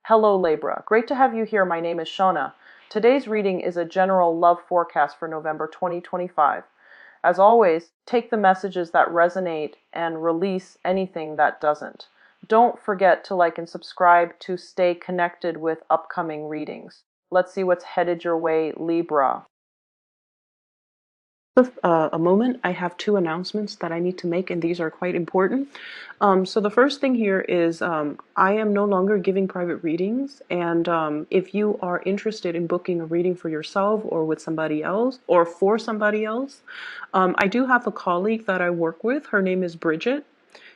Hello Libra, great to have you here. My name is Shona. Today's reading is a general love forecast for November 2025. As always, take the messages that resonate and release anything that doesn't. Don't forget to like and subscribe to stay connected with upcoming readings. Let's see what's headed your way, Libra. A moment, I have two announcements that I need to make, and these are quite important. So the first thing here is I am no longer giving private readings, and if you are interested in booking a reading for yourself or with somebody else or for somebody else, I do have a colleague that I work with. Her name is Bridget.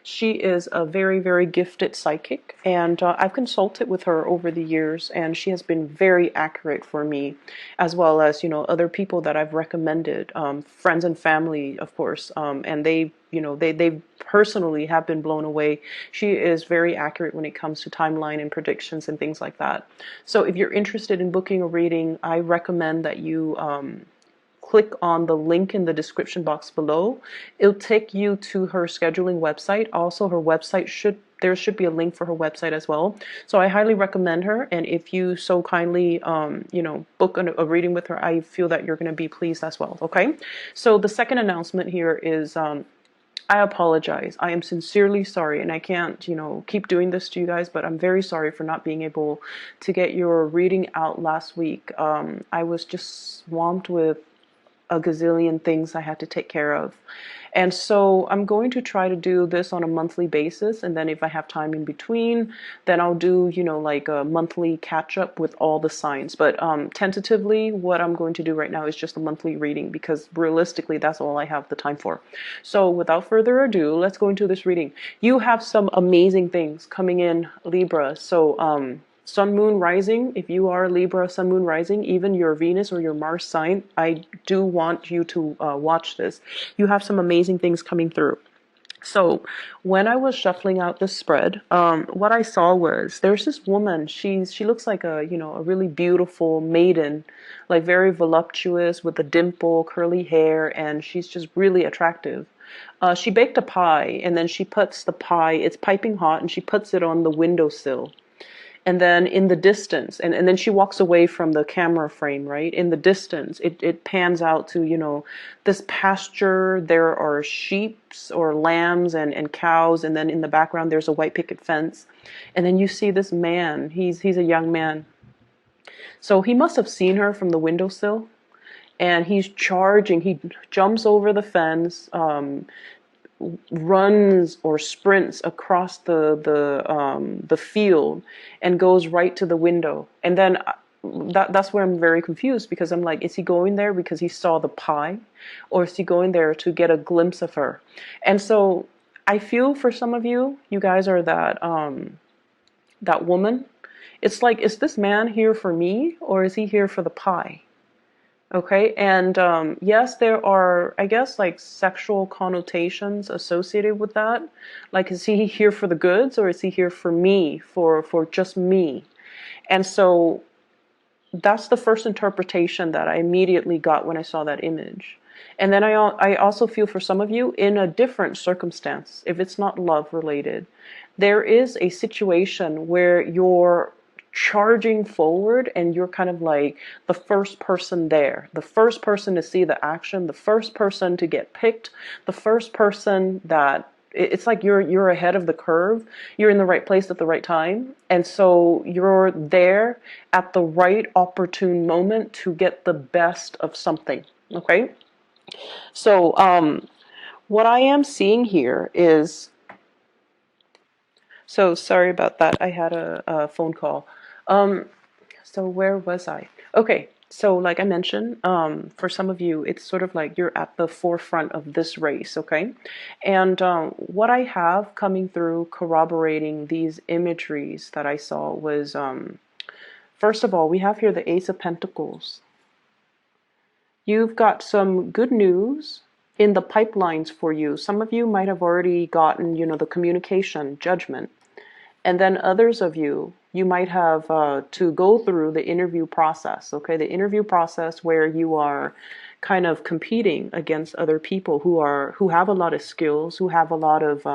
She is a very, very gifted psychic, and I've consulted with her over the years, and she has been very accurate for me, as well as, other people that I've recommended, friends and family, of course, and they personally have been blown away. She is very accurate when it comes to timeline and predictions and things like that. So if you're interested in booking a reading, I recommend that you click on the link in the description box below. It'll take you to her scheduling website. Also, her website there should be a link for her website as well. So I highly recommend her. And if you so kindly, book a reading with her, I feel that you're going to be pleased as well. Okay. So the second announcement here is, I apologize. I am sincerely sorry, and I can't, keep doing this to you guys, but I'm very sorry for not being able to get your reading out last week. I was just swamped with a gazillion things I had to take care of. And so I'm going to try to do this on a monthly basis, and then if I have time in between, then I'll do, like a monthly catch up with all the signs. But tentatively, what I'm going to do right now is just a monthly reading, because realistically, that's all I have the time for. So without further ado, let's go into this reading. You have some amazing things coming in, Libra. So Sun, Moon, Rising, if you are Libra, Sun, Moon, Rising, even your Venus or your Mars sign, I do want you to watch this. You have some amazing things coming through. So when I was shuffling out the spread, what I saw was there's this woman. She looks like a really beautiful maiden, like very voluptuous with a dimple, curly hair, and she's just really attractive. She baked a pie, and then she puts the pie, it's piping hot, and she puts it on the windowsill. And then in the distance, and then she walks away from the camera frame, right? In the distance, it pans out to, this pasture. There are sheep or lambs and cows. And then in the background, there's a white picket fence. And then you see this man. He's a young man. So he must have seen her from the windowsill. And he's charging. He jumps over the fence, runs or sprints across the field and goes right to the window. And then that's where I'm very confused, because I'm like, is he going there because he saw the pie, or is he going there to get a glimpse of her? And so I feel for some of you, you guys are that woman. It's like, is this man here for me, or is he here for the pie? Okay, and yes, there are, I guess, like sexual connotations associated with that. Like, is he here for the goods, or is he here for me, for just me? And so that's the first interpretation that I immediately got when I saw that image. And then I also feel for some of you in a different circumstance, if it's not love related, there is a situation where you're charging forward and you're kind of like the first person there, the first person to see the action, the first person to get picked, the first person that it's like you're ahead of the curve. You're in the right place at the right time. And so you're there at the right opportune moment to get the best of something. Okay. So what I am seeing here is, so sorry about that. I had a phone call. So where was I? Okay, so like I mentioned, for some of you, it's sort of like you're at the forefront of this race, okay? And what I have coming through corroborating these imageries that I saw was, first of all, we have here the Ace of Pentacles. You've got some good news in the pipelines for you. Some of you might have already gotten, the communication, judgment. And then others of you, you might have to go through the interview process, okay? The interview process where you are kind of competing against other people who have a lot of skills, who have a lot of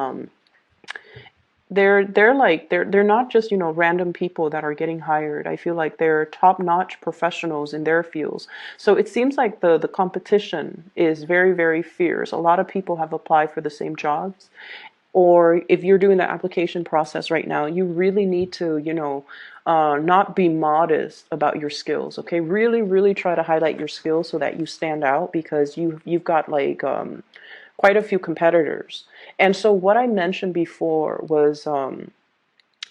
they're not just, random people that are getting hired. I feel like they're top-notch professionals in their fields. So it seems like the competition is very, very fierce. A lot of people have applied for the same jobs. Or if you're doing the application process right now, you really need to, not be modest about your skills. Okay, really, really try to highlight your skills so that you stand out, because you've got like quite a few competitors. And so what I mentioned before was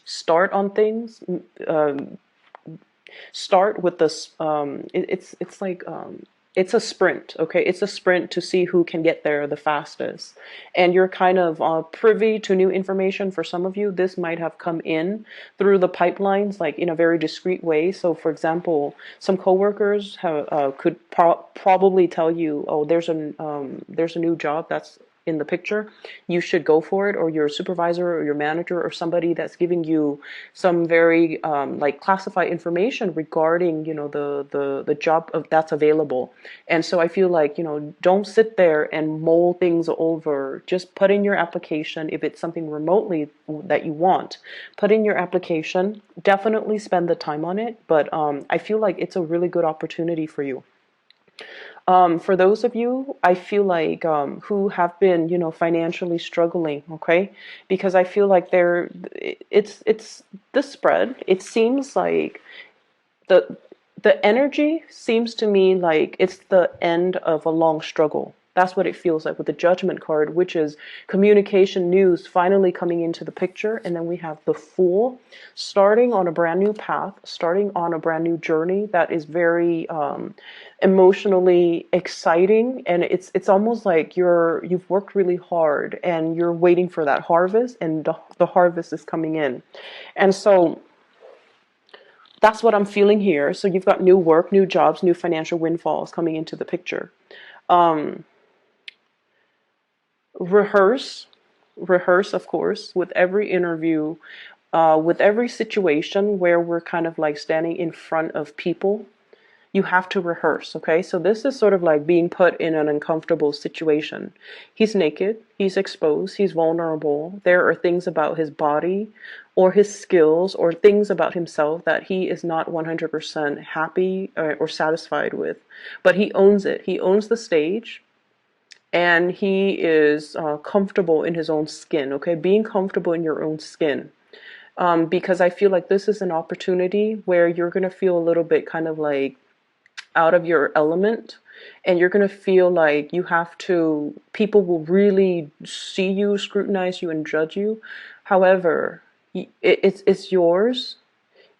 start on things. Um, Start with this. It's like it's a sprint. Okay, it's a sprint to see who can get there the fastest. And you're kind of privy to new information. For some of you, this might have come in through the pipelines, like in a very discreet way. So, for example, some coworkers could probably tell you, "Oh, there's a new job that's in the picture, you should go for it," or your supervisor or your manager or somebody that's giving you some very like classified information regarding, the job that's available. And so I feel like, don't sit there and mull things over. Just put in your application. If it's something remotely that you want, put in your application. Definitely spend the time on it. But I feel like it's a really good opportunity for you. For those of you, I feel like who have been, financially struggling, okay, because I feel like it's the spread. It seems like the the energy seems to me like it's the end of a long struggle. That's what it feels like with the Judgment card, which is communication news finally coming into the picture. And then we have the Fool, starting on a brand new path, starting on a brand new journey that is very emotionally exciting. And it's almost like you've worked really hard and you're waiting for that harvest, and the harvest is coming in. And so that's what I'm feeling here. So you've got new work, new jobs, new financial windfalls coming into the picture. Um, rehearse, rehearse, of course, with every interview, with every situation where we're kind of like standing in front of people. You have to rehearse, okay? So this is sort of like being put in an uncomfortable situation. He's naked, he's exposed, he's vulnerable. There are things about his body or his skills or things about himself that he is not 100% happy or satisfied with. But he owns it. He owns the stage, and he is comfortable in his own skin, okay? Being comfortable in your own skin. Because I feel like this is an opportunity where you're going to feel a little bit kind of like out of your element, and you're going to feel like people will really see you, scrutinize you, and judge you. However, it's yours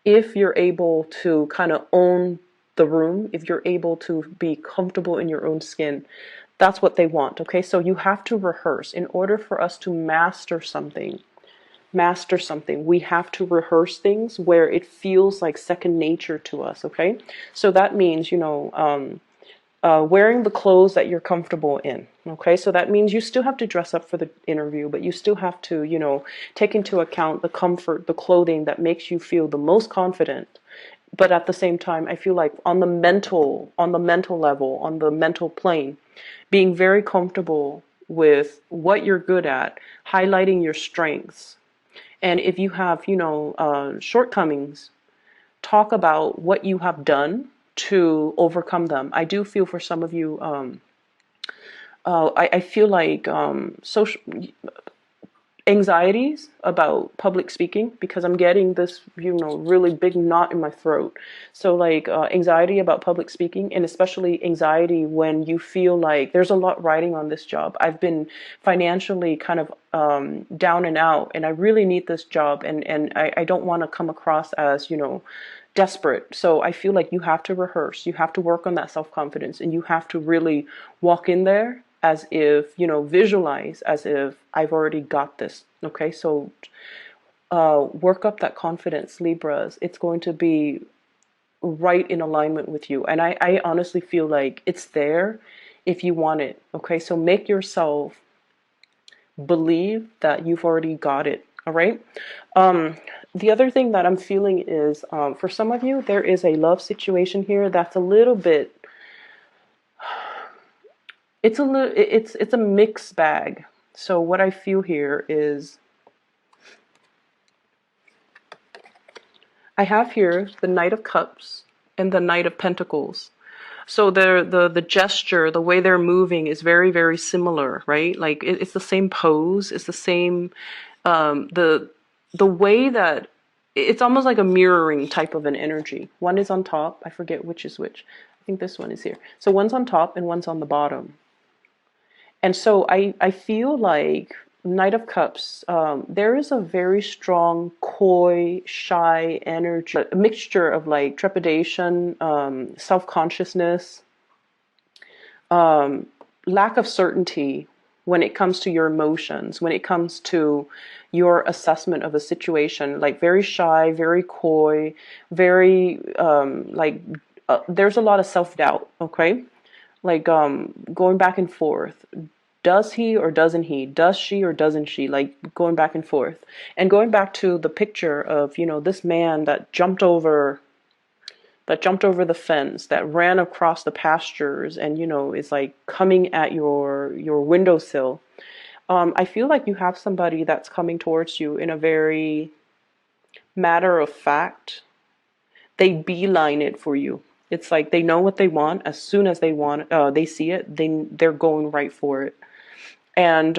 if you're able to kind of own the room, if you're able to be comfortable in your own skin. That's what they want, okay? So you have to rehearse. In order for us to master something, we have to rehearse things where it feels like second nature to us, okay? So that means, wearing the clothes that you're comfortable in, okay? So that means you still have to dress up for the interview, but you still have to, take into account the comfort, the clothing that makes you feel the most confident. But at the same time, I feel like on the mental level, on the mental plane, being very comfortable with what you're good at, highlighting your strengths. And if you have, shortcomings, talk about what you have done to overcome them. I do feel for some of you, I feel like social anxieties about public speaking, because I'm getting this, really big knot in my throat. So like anxiety about public speaking, and especially anxiety when you feel like there's a lot riding on this job. I've been financially kind of down and out, and I really need this job, and I don't want to come across as, desperate. So I feel like you have to rehearse, you have to work on that self-confidence, and you have to really walk in there as if, visualize as if I've already got this. Okay, so work up that confidence, Libras. It's going to be right in alignment with you. And I honestly feel like it's there if you want it. Okay, so make yourself believe that you've already got it. All right. The other thing that I'm feeling is for some of you, there is a love situation here that's a little bit, it's a mixed bag. So what I feel here is I have here the Knight of Cups and the Knight of Pentacles. So the gesture, the way they're moving is very, very similar, right? Like it's the same pose, it's the same the way that it's almost like a mirroring type of an energy. One is on top, I forget which is which. I think this one is here. So one's on top and one's on the bottom. And so I feel like Knight of Cups, there is a very strong, coy, shy energy, a mixture of like trepidation, self-consciousness, lack of certainty when it comes to your emotions, when it comes to your assessment of a situation, like very shy, very coy, very there's a lot of self-doubt, okay? Like going back and forth. Does he or doesn't he? Does she or doesn't she? Like going back and forth. And going back to the picture of, you know, this man that jumped over the fence, that ran across the pastures and, you know, is like coming at your windowsill. I feel like you have somebody that's coming towards you in a very matter of fact. They beeline it for you. It's like they know what they want. As soon as they see it, they're going right for it. And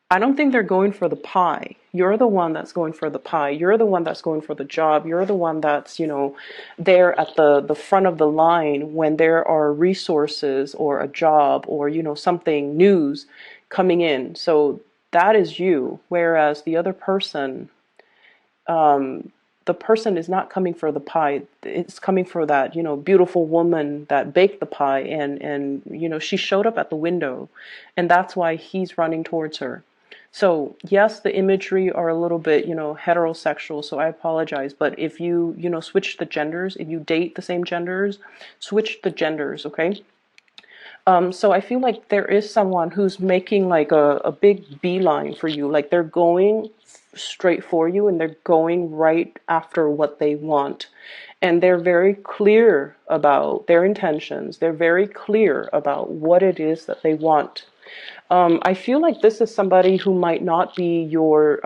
I don't think they're going for the pie. You're the one that's going for the pie. You're the one that's going for the job. You're the one that's, you know, there at the front of the line when there are resources or a job or, you know, something, news coming in. So that is you. Whereas the other person, the person is not coming for the pie. It's coming for that, you know, beautiful woman that baked the pie and you know, she showed up at the window and that's why he's running towards her. So yes, the imagery are a little bit, you know, heterosexual, so I apologize. But if you, you know, switch the genders, if you date the same genders, switch the genders, okay? So I feel like there is someone who's making like a big beeline for you. Like they're going straight for you and they're going right after what they want. And they're very clear about their intentions. They're very clear about what it is that they want. I feel like this is somebody who might not be your,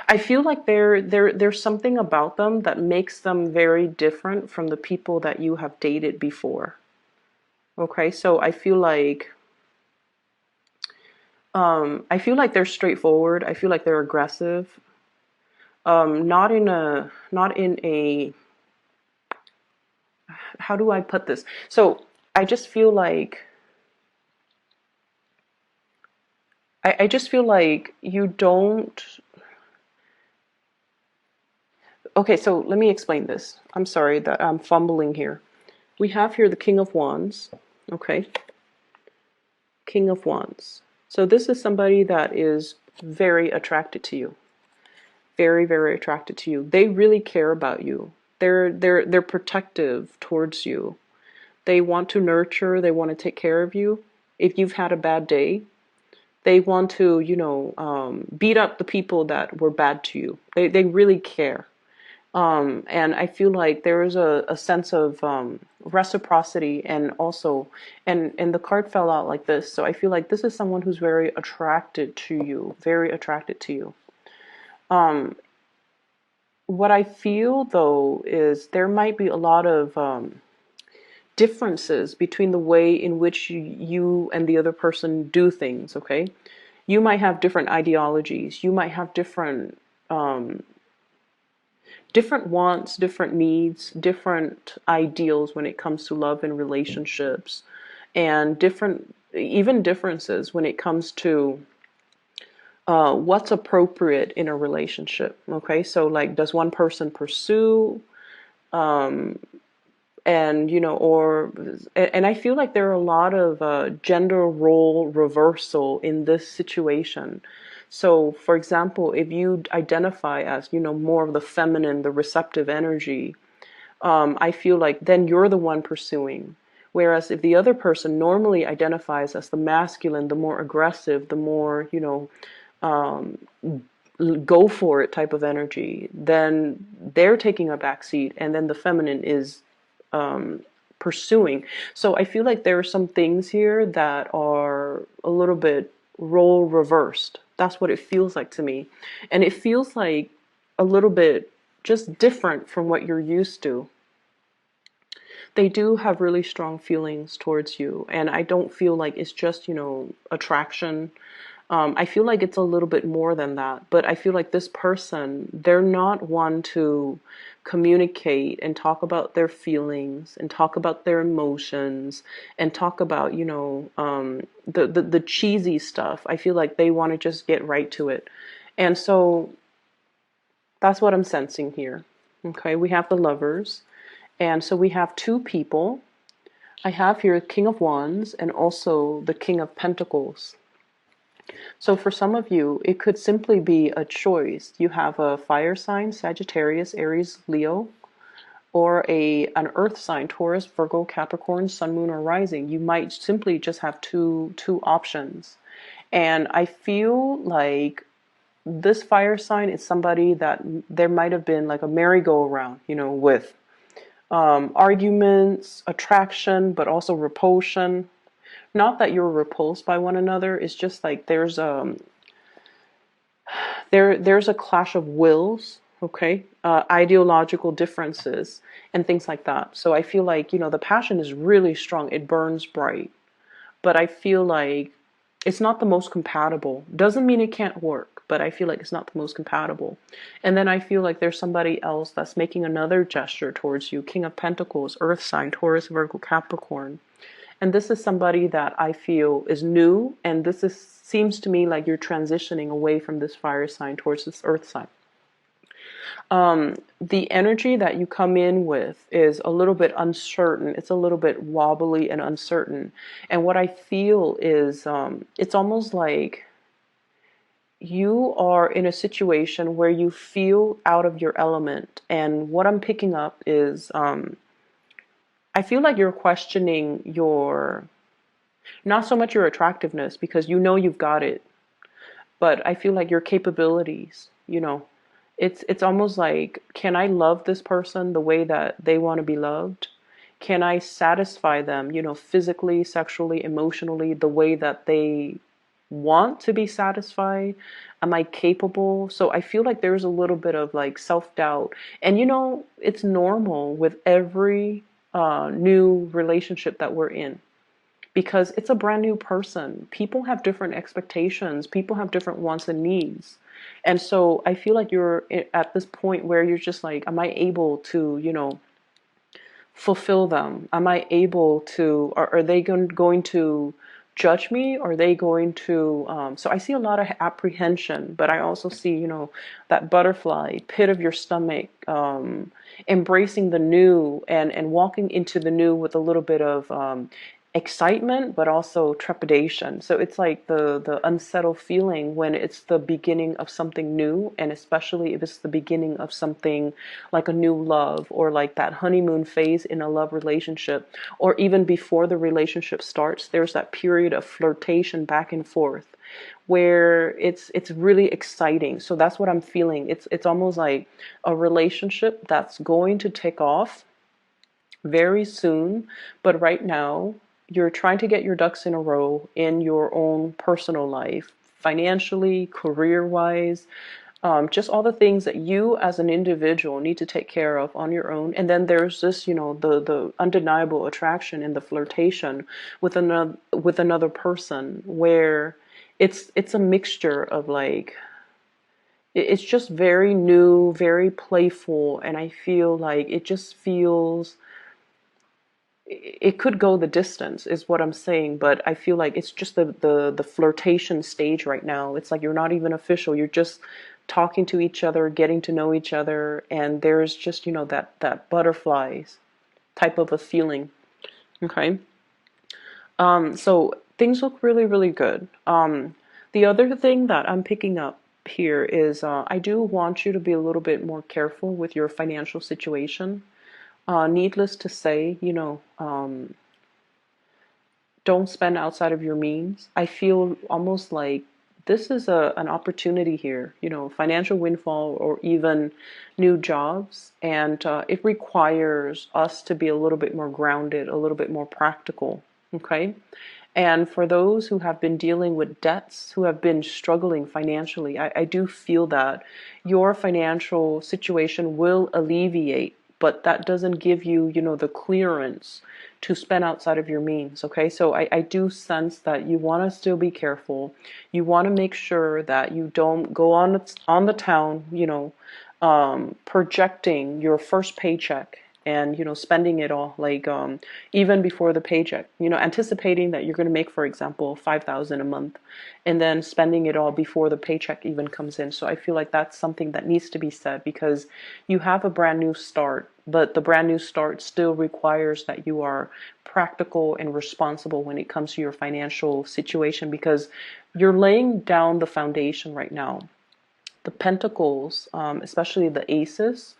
I feel like there's something about them that makes them very different from the people that you have dated before. Okay, so I feel like they're straightforward. I feel like they're aggressive. Not in a, how do I put this? So I just feel like, I just feel like you don't. Okay, so let me explain this. I'm sorry that I'm fumbling here. We have here the King of Wands, okay? King of Wands. So this is somebody that is very attracted to you. Very, very attracted to you. They really care about you. They're protective towards you. They want to nurture, they want to take care of you. If you've had a bad day, they want to, you know, beat up the people that were bad to you. They really care. And I feel like there is a sense of reciprocity and also, and the card fell out like this. So I feel like this is someone who's very attracted to you, very attracted to you. What I feel though is there might be a lot of differences between the way in which you and the other person do things, okay? You might have different ideologies. You might have different different wants, different needs, different ideals when it comes to love and relationships, and different, even differences when it comes to what's appropriate in a relationship. Okay, so like, does one person pursue, and you know, and I feel like there are a lot of gender role reversal in this situation. So, for example, if you identify as, you know, more of the feminine, the receptive energy, I feel like then you're the one pursuing. Whereas if the other person normally identifies as the masculine, the more aggressive, the more, you know, go for it type of energy, then they're taking a back seat, and then the feminine is pursuing. So I feel like there are some things here that are a little bit role reversed. That's what it feels like to me. And it feels like a little bit just different from what you're used to. They do have really strong feelings towards you, and I don't feel like it's just, attraction. I feel like it's a little bit more than that, but I feel like this person, they're not one to communicate and talk about their feelings and talk about their emotions and talk about, the cheesy stuff. I feel like they want to just get right to it. And so that's what I'm sensing here. Okay, we have the Lovers. And so we have two people. I have here King of Wands and also the King of Pentacles. So for some of you, it could simply be a choice. You have a fire sign, Sagittarius, Aries, Leo, or an earth sign, Taurus, Virgo, Capricorn, Sun, Moon, or Rising. You might simply just have two options. And I feel like this fire sign is somebody that there might have been like a merry-go-round, with arguments, attraction, but also repulsion. Not that you're repulsed by one another. It's just like there's a clash of wills, okay, ideological differences and things like that. So I feel like the passion is really strong. It burns bright, but I feel like it's not the most compatible. Doesn't mean it can't work, but I feel like it's not the most compatible. And then I feel like there's somebody else that's making another gesture towards you. King of Pentacles, Earth sign, Taurus, Virgo, Capricorn. And this is somebody that I feel is new, and seems to me like you're transitioning away from this fire sign towards this earth sign. The energy that you come in with is a little bit uncertain. It's a little bit wobbly and uncertain. And what I feel is it's almost like you are in a situation where you feel out of your element. And what I'm picking up is I feel like you're questioning not so much your attractiveness, because you've got it, but I feel like your capabilities, it's almost like, can I love this person the way that they want to be loved? Can I satisfy them, physically, sexually, emotionally, the way that they want to be satisfied? Am I capable? So I feel like there's a little bit of like self-doubt. And it's normal with every new relationship that we're in, because it's a brand new person. People have different expectations. People have different wants and needs. And so I feel like you're at this point where you're just like, am I able to, fulfill them? Am I able to, are they going to judge me? Are they going to, so I see a lot of apprehension, but I also see, that butterfly pit of your stomach, embracing the new and walking into the new with a little bit of excitement, but also trepidation. So it's like the unsettled feeling when it's the beginning of something new, and especially if it's the beginning of something like a new love, or like that honeymoon phase in a love relationship, or even before the relationship starts, there's that period of flirtation back and forth where it's really exciting. So that's what I'm feeling. It's almost like a relationship that's going to take off very soon, but right now you're trying to get your ducks in a row in your own personal life, financially, career-wise, just all the things that you as an individual need to take care of on your own. And then there's this, the undeniable attraction and the flirtation with another person, where it's a mixture of like, it's just very new, very playful, and I feel like it just feels, it could go the distance is what I'm saying, but I feel like it's just the flirtation stage right now. It's like you're not even official. You're just talking to each other, getting to know each other, and there's just, that butterflies type of a feeling. Okay. So things look really, really good. The other thing that I'm picking up here is I do want you to be a little bit more careful with your financial situation. Needless to say, don't spend outside of your means. I feel almost like this is an opportunity here, financial windfall or even new jobs. And it requires us to be a little bit more grounded, a little bit more practical. Okay. And for those who have been dealing with debts, who have been struggling financially, I do feel that your financial situation will alleviate, but that doesn't give you, the clearance to spend outside of your means. Okay, so I do sense that you want to still be careful. You want to make sure that you don't go on the town, projecting your first paycheck and spending it all, like even before the paycheck, anticipating that you're going to make, for example, 5,000 a month, and then spending it all before the paycheck even comes in. So I feel like that's something that needs to be said, because you have a brand new start, but the brand new start still requires that you are practical and responsible when it comes to your financial situation, because you're laying down the foundation right now. The pentacles, especially the aces,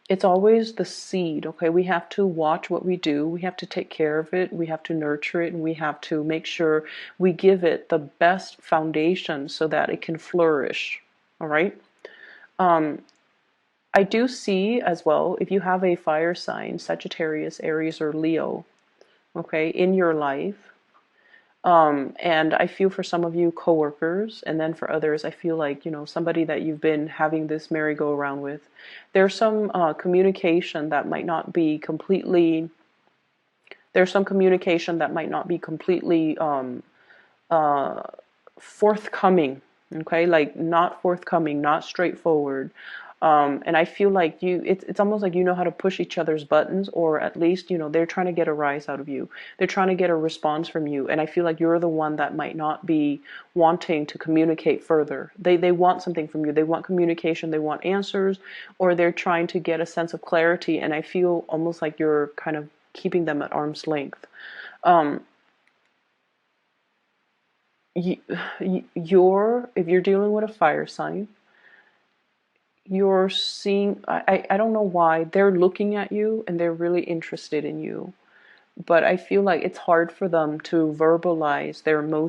it's always the seed. Okay, we have to watch what we do, we have to take care of it, we have to nurture it, and we have to make sure we give it the best foundation so that it can flourish. All right. I do see as well, if you have a fire sign, Sagittarius, Aries, or Leo, okay, in your life, and I feel for some of you coworkers, and then for others, I feel like, somebody that you've been having this merry-go-round with. There's some communication that might not be completely, there's some communication that might not be completely forthcoming, okay, like not forthcoming, not straightforward. And I feel like it's almost like you know how to push each other's buttons, or at least, they're trying to get a rise out of you. They're trying to get a response from you. And I feel like you're the one that might not be wanting to communicate further. They want something from you. They want communication. They want answers, or they're trying to get a sense of clarity. And I feel almost like you're kind of keeping them at arm's length. If you're dealing with a fire sign, you're seeing, I don't know why, they're looking at you and they're really interested in you, but I feel like it's hard for them to verbalize their emotions